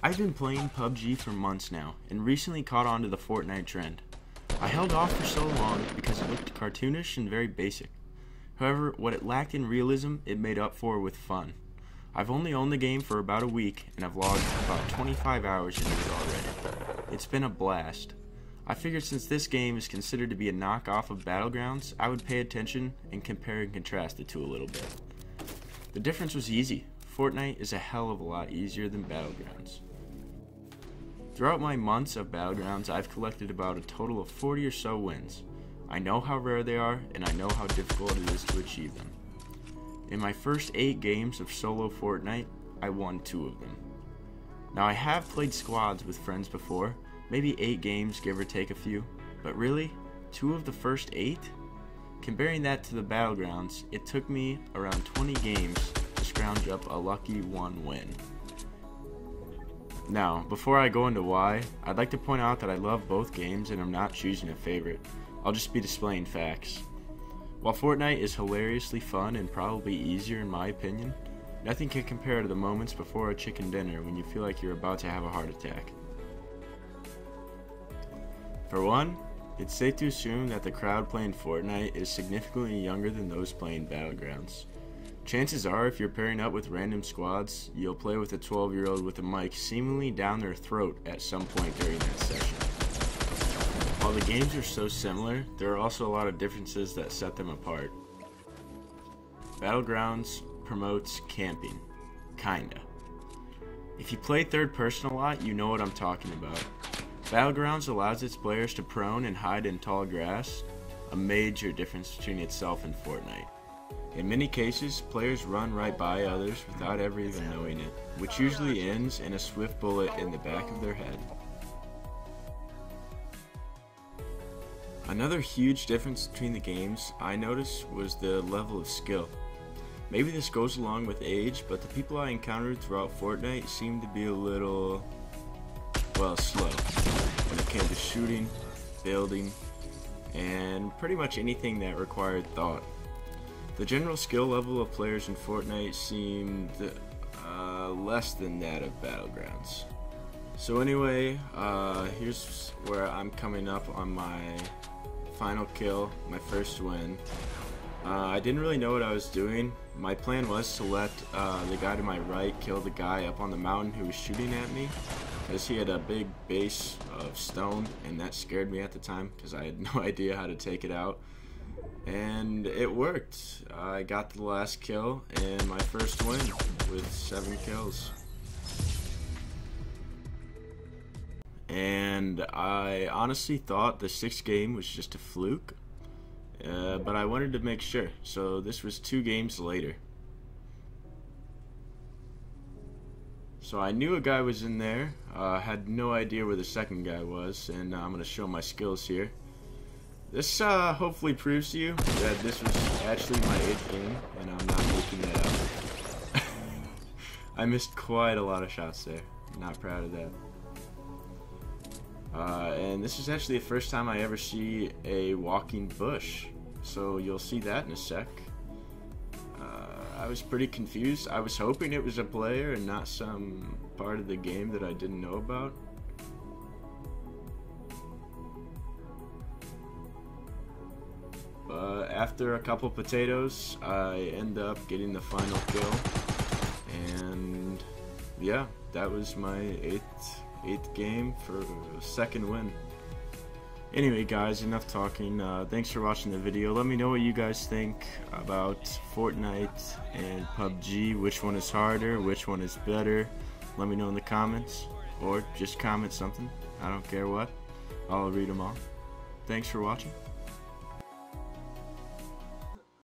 I've been playing PUBG for months now, and recently caught on to the Fortnite trend. I held off for so long because it looked cartoonish and very basic. However, what it lacked in realism, it made up for with fun. I've only owned the game for about a week, and I've logged about 25 hours into it already. It's been a blast. I figured since this game is considered to be a knockoff of Battlegrounds, I would pay attention and compare and contrast the two a little bit. The difference was easy. Fortnite is a hell of a lot easier than Battlegrounds. Throughout my months of Battlegrounds, I've collected about a total of 40 or so wins. I know how rare they are, and I know how difficult it is to achieve them. In my first 8 games of solo Fortnite, I won 2 of them. Now I have played squads with friends before, maybe 8 games give or take a few, but really, 2 of the first 8? Comparing that to the Battlegrounds, it took me around 20 games to scrounge up a lucky 1 win. Now, before I go into why, I'd like to point out that I love both games and I'm not choosing a favorite. I'll just be displaying facts. While Fortnite is hilariously fun and probably easier in my opinion, nothing can compare to the moments before a chicken dinner when you feel like you're about to have a heart attack. For one, it's safe to assume that the crowd playing Fortnite is significantly younger than those playing Battlegrounds. Chances are, if you're pairing up with random squads, you'll play with a 12-year-old with a mic seemingly down their throat at some point during that session. While the games are so similar, there are also a lot of differences that set them apart. Battlegrounds promotes camping. Kinda. If you play third person a lot, you know what I'm talking about. Battlegrounds allows its players to prone and hide in tall grass, a major difference between itself and Fortnite. In many cases, players run right by others without ever even knowing it, which usually ends in a swift bullet in the back of their head. Another huge difference between the games I noticed was the level of skill. Maybe this goes along with age, but the people I encountered throughout Fortnite seemed to be a little, well, slow when it came to shooting, building, and pretty much anything that required thought. The general skill level of players in Fortnite seemed less than that of Battlegrounds. So anyway, here's where I'm coming up on my final kill, my first win. I didn't really know what I was doing. My plan was to let the guy to my right kill the guy up on the mountain who was shooting at me, because he had a big base of stone, and that scared me at the time because I had no idea how to take it out. And it worked. I got the last kill and my first win with 7 kills. And I honestly thought the 6th game was just a fluke, but I wanted to make sure, so this was 2 games later. So I knew a guy was in there, had no idea where the second guy was, and I'm going to show my skills here. This hopefully proves to you that this was actually my 8th game, and I'm not making that up. I missed quite a lot of shots there. Not proud of that. And this is actually the first time I ever see a walking bush, so you'll see that in a sec. I was pretty confused. I was hoping it was a player and not some part of the game that I didn't know about. After a couple potatoes, I end up getting the final kill, and yeah, that was my 8th game for a 2nd win. Anyway guys, enough talking. Thanks for watching the video. Let me know what you guys think about Fortnite and PUBG. Which one is harder? Which one is better? Let me know in the comments, or just comment something. I don't care what. I'll read them all. Thanks for watching.